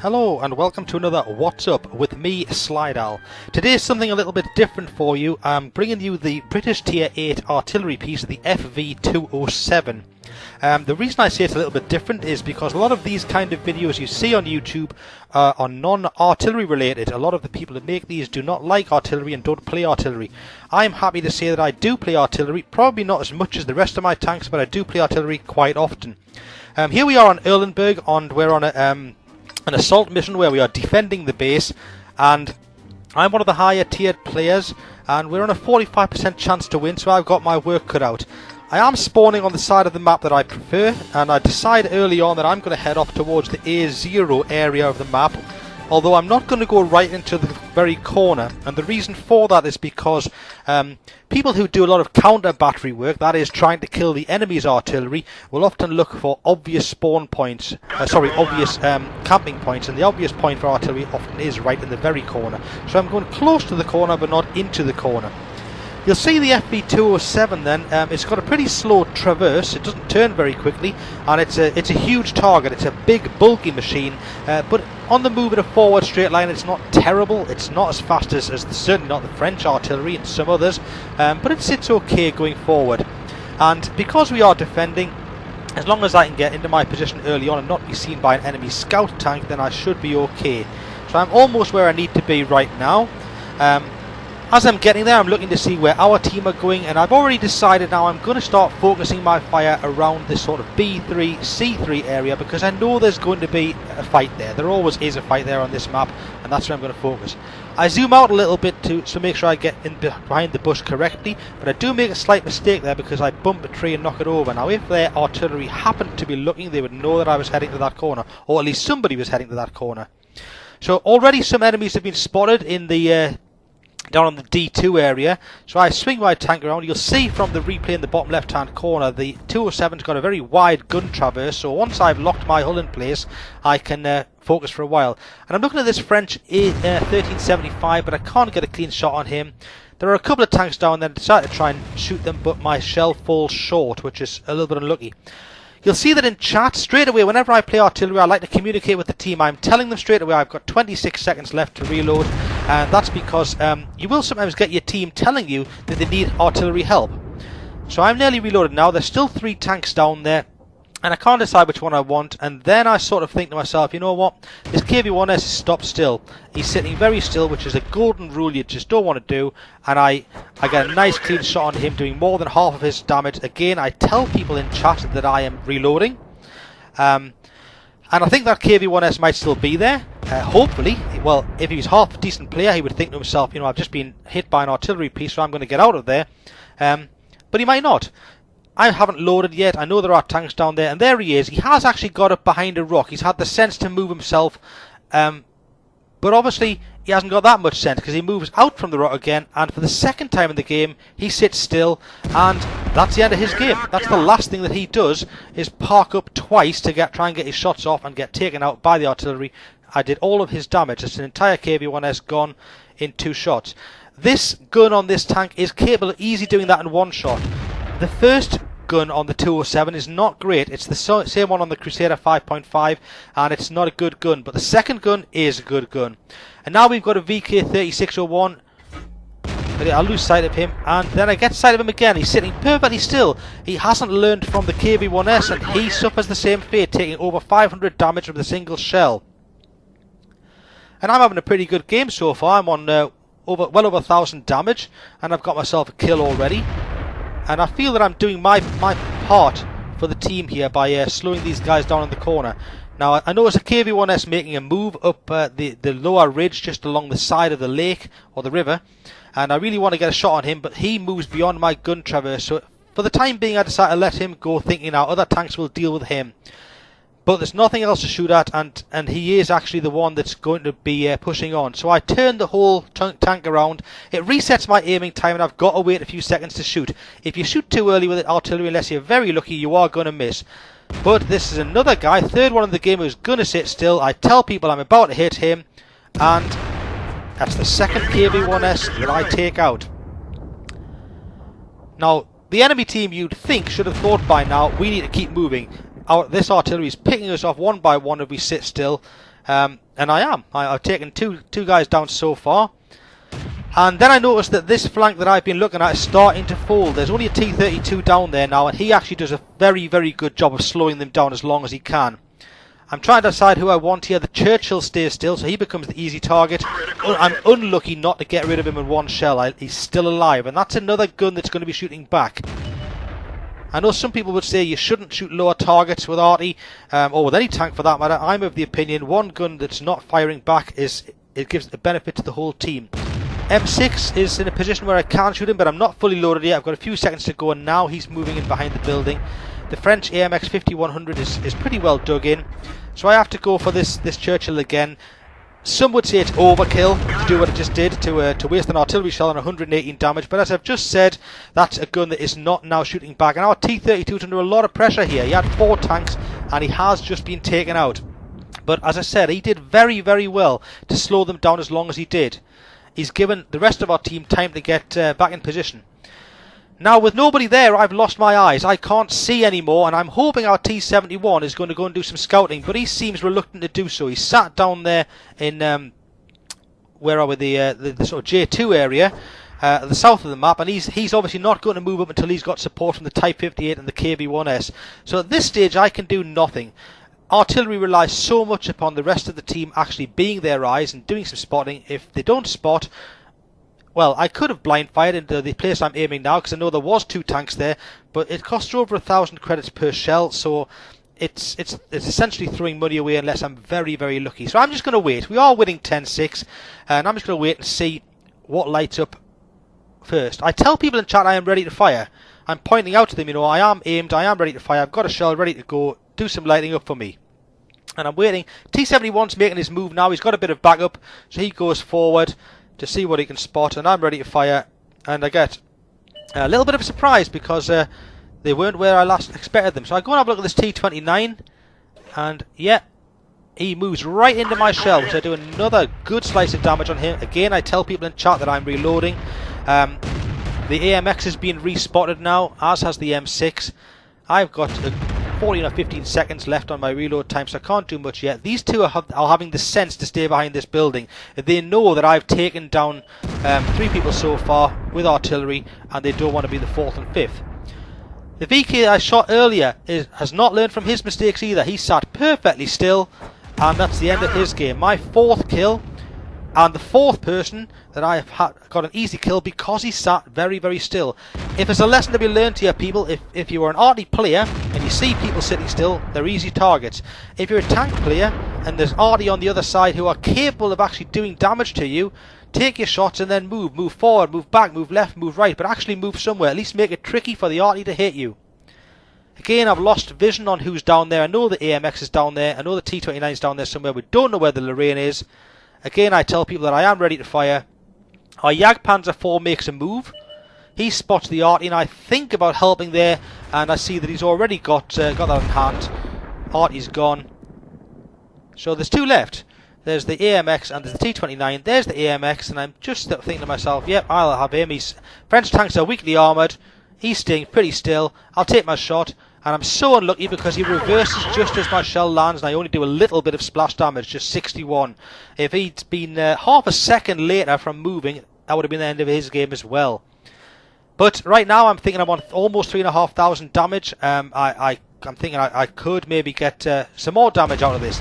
Hello and welcome to another What's Up with me, Slidal. Today is something a little bit different for you. I'm bringing you the British Tier 8 artillery piece, the FV207. The reason I say it's a little bit different is because a lot of these kind of videos you see on YouTube are non-artillery related. A lot of the people that make these do not like artillery and don't play artillery. I'm happy to say that I do play artillery, probably not as much as the rest of my tanks, but I do play artillery quite often. Here we are on Erlenberg, and we're on an assault mission where we are defending the base, and I'm one of the higher tiered players, and we're on a 45% chance to win, so I've got my work cut out. I am spawning on the side of the map that I prefer, and I decided early on that I'm going to head off towards the A0 area of the map, although I'm not going to go right into the very corner, and the reason for that is because people who do a lot of counter battery work, that is trying to kill the enemy's artillery, will often look for obvious spawn points, obvious camping points, and the obvious point for artillery often is right in the very corner. So I'm going close to the corner but not into the corner. You'll see the FV207 then, it's got a pretty slow traverse, it doesn't turn very quickly, and it's a huge target, it's a big bulky machine, but on the move in a forward straight line it's not terrible, it's not as fast as certainly not the French artillery and some others, but it's okay going forward. And because we are defending, as long as I can get into my position early on and not be seen by an enemy scout tank, then I should be okay. So I'm almost where I need to be right now. As I'm getting there, I'm looking to see where our team are going, and I've already decided now I'm going to start focusing my fire around this sort of B3, C3 area, because I know there's going to be a fight there. There always is a fight there on this map, and that's where I'm going to focus. I zoom out a little bit to make sure I get in behind the bush correctly, but I do make a slight mistake there because I bump a tree and knock it over. Now if their artillery happened to be looking, they would know that I was heading to that corner, or at least somebody was heading to that corner. So already some enemies have been spotted in the down on the D2 area, so I swing my tank around. You'll see from the replay in the bottom left hand corner the 207's got a very wide gun traverse, so once I've locked my hull in place I can focus for a while. And I'm looking at this French 1375, but I can't get a clean shot on him. There are a couple of tanks down there. I decided to try and shoot them, but my shell falls short, which is a little bit unlucky. You'll see that in chat, straight away, whenever I play artillery, I like to communicate with the team. I'm telling them straight away I've got 26 seconds left to reload, and that's because you will sometimes get your team telling you that they need artillery help. So I'm nearly reloaded now. There's still 3 tanks down there, and I can't decide which one I want, and then I sort of think to myself, you know what, this KV1S is stopped still. He's sitting very still, which is a golden rule you just don't want to do, and I get a nice clean shot on him doing more than half of his damage. Again, I tell people in chat that I am reloading, and I think that KV1S might still be there. Hopefully, well, if he was half a decent player, he would think to himself, you know, I've just been hit by an artillery piece, so I'm going to get out of there, but he might not. I haven't loaded yet. I know there are tanks down there, and there he is. He has actually got up behind a rock. He's had the sense to move himself, but obviously he hasn't got that much sense because he moves out from the rock again, and for the second time in the game he sits still, and that's the end of his game. That's the last thing that he does, is park up twice to try and get his shots off and get taken out by the artillery. I did all of his damage. It's an entire KV1S gone in 2 shots. This gun on this tank is capable of easily doing that in 1 shot. The first gun on the 207 is not great. It's the same one on the Crusader 5.5, and it's not a good gun, but the second gun is a good gun. And now we've got a VK3601. I lose sight of him, and then I get sight of him again. He's sitting perfectly still. He hasn't learned from the KV1S, and he suffers the same fate, taking over 500 damage from the single shell. And I'm having a pretty good game so far. I'm on well over 1,000 damage, and I've got myself a kill already. And I feel that I'm doing my part for the team here by slowing these guys down in the corner. Now, I know it's a KV1S making a move up the lower ridge just along the side of the lake or the river, and I really want to get a shot on him, but he moves beyond my gun traverse. So for the time being, I decided to let him go, thinking now other tanks will deal with him. But there's nothing else to shoot at, and he is actually the one that's going to be pushing on. So I turn the whole tank around. It resets my aiming time, and I've got to wait a few seconds to shoot. If you shoot too early with the artillery, unless you're very lucky, you are going to miss. But this is another guy, third one in the game, who's going to sit still. I tell people I'm about to hit him, and that's the second KV1S that I take out. Now, the enemy team, you'd think, should have thought by now, we need to keep moving. This artillery is picking us off one by one if we sit still. And I am. I've taken two guys down so far. And then I noticed that this flank that I've been looking at is starting to fold. There's only a T-32 down there now, and he actually does a very, very good job of slowing them down as long as he can. I'm trying to decide who I want here. The Churchill stays still, so he becomes the easy target. I'm unlucky not to get rid of him in one shell. He's still alive, and that's another gun that's going to be shooting back. I know some people would say you shouldn't shoot lower targets with arty, or with any tank for that matter. I'm of the opinion one gun that's not firing back it gives a benefit to the whole team. M6 is in a position where I can shoot him, but I'm not fully loaded yet. I've got a few seconds to go, and now he's moving in behind the building. The French AMX 5100 is pretty well dug in, so I have to go for this Churchill again. Some would say it's overkill to do what it just did, to waste an artillery shell on 118 damage, but as I've just said, that's a gun that is not now shooting back. And our T-32 is under a lot of pressure here. He had 4 tanks, and he has just been taken out. But as I said, he did very, very well to slow them down as long as he did. He's given the rest of our team time to get back in position. Now, with nobody there, I've lost my eyes. I can't see anymore, and I'm hoping our T-71 is going to go and do some scouting, but he seems reluctant to do so. He's sat down there in, where are we, the sort of J2 area, the south of the map, and he's obviously not going to move up until he's got support from the Type 58 and the KV-1S. So at this stage, I can do nothing. Artillery relies so much upon the rest of the team actually being their eyes and doing some spotting. If they don't spot, well, I could have blind fired into the place I'm aiming now, because I know there was 2 tanks there, but it costs over 1,000 credits per shell, so it's essentially throwing money away unless I'm very, very lucky. So I'm just going to wait. We are winning 10-6, and I'm just going to wait and see what lights up first. I tell people in chat I am ready to fire. I'm pointing out to them, you know, I am aimed, I am ready to fire, I've got a shell ready to go, do some lighting up for me. And I'm waiting. T-71's making his move now. He's got a bit of backup, so he goes forward to see what he can spot, and I'm ready to fire. And I get a little bit of a surprise because they weren't where I last expected them. So I go and have a look at this T-29, and yeah, he moves right into my shell, so I do another good slice of damage on him. Again, I tell people in chat that I'm reloading. The AMX is being respotted now, as has the M6. I've got 14 or 15 seconds left on my reload time, so I can't do much yet. These two are having the sense to stay behind this building. They know that I've taken down 3 people so far with artillery, and they don't want to be the 4th and 5th. The VK I shot earlier has not learned from his mistakes either. He sat perfectly still, and that's the end of his game. My 4th kill, and the 4th person that I have got an easy kill because he sat very, very still. If there's a lesson to be learned here, people, if you are an arty player and you see people sitting still, they're easy targets. If you're a tank player and there's arty on the other side who are capable of actually doing damage to you, take your shots and then move. Move forward, move back, move left, move right, but actually move somewhere. At least make it tricky for the arty to hit you. Again, I've lost vision on who's down there. I know the AMX is down there. I know the T-29 is down there somewhere. We don't know where the Lorraine is. Again, I tell people that I am ready to fire. Our Jagdpanzer 4 makes a move. He spots the arty, and I think about helping there, and I see that he's already got that in hand. Arty's gone. So there's 2 left. There's the AMX and there's the T-29. There's the AMX, and I'm just thinking to myself, yep, I'll have him. French tanks are weakly armoured. He's staying pretty still. I'll take my shot. And I'm so unlucky because he reverses just as my shell lands, and I only do a little bit of splash damage, just 61. If he'd been half a second later from moving, that would have been the end of his game as well. But right now I'm thinking I'm on almost 3,500 damage. I'm thinking I could maybe get some more damage out of this.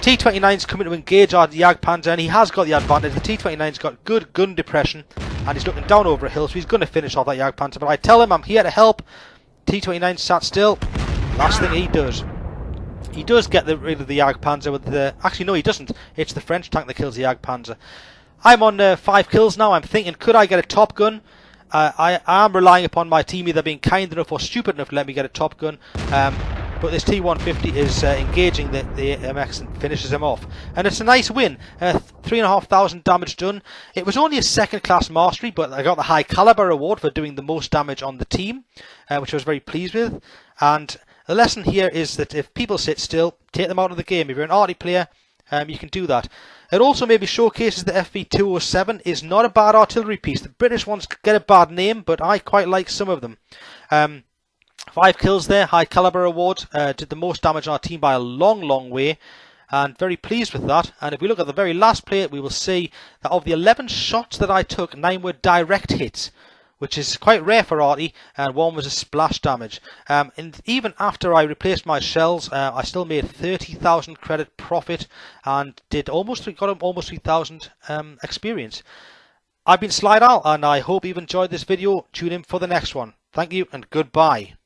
T-29's coming to engage our Jagdpanzer, and he has got the advantage. The T-29's got good gun depression, and he's looking down over a hill, so he's going to finish off that Jagdpanzer. But I tell him I'm here to help. T-29 sat still. Last thing he does get rid of the Jagdpanzer with the... Actually, no, he doesn't. It's the French tank that kills the Jagdpanzer. I'm on 5 kills now. I'm thinking, could I get a top gun? I am relying upon my team either being kind enough or stupid enough to let me get a top gun. But this T-150 is engaging the MX and finishes him off. And it's a nice win. 3,500 damage done. It was only a 2nd class mastery, but I got the high caliber award for doing the most damage on the team, which I was very pleased with. And the lesson here is that if people sit still, take them out of the game. If you're an arty player, you can do that. It also maybe showcases the FV207 is not a bad artillery piece. The British ones get a bad name, but I quite like some of them. 5 kills there, high caliber award, did the most damage on our team by a long, long way. and very pleased with that. And if we look at the very last play, we will see that of the 11 shots that I took, 9 were direct hits, which is quite rare for Artie, and 1 was a splash damage. And even after I replaced my shells, I still made 30,000 credit profit and got almost 3,000 experience. I've been Slide Al, and I hope you've enjoyed this video. Tune in for the next one. Thank you and goodbye.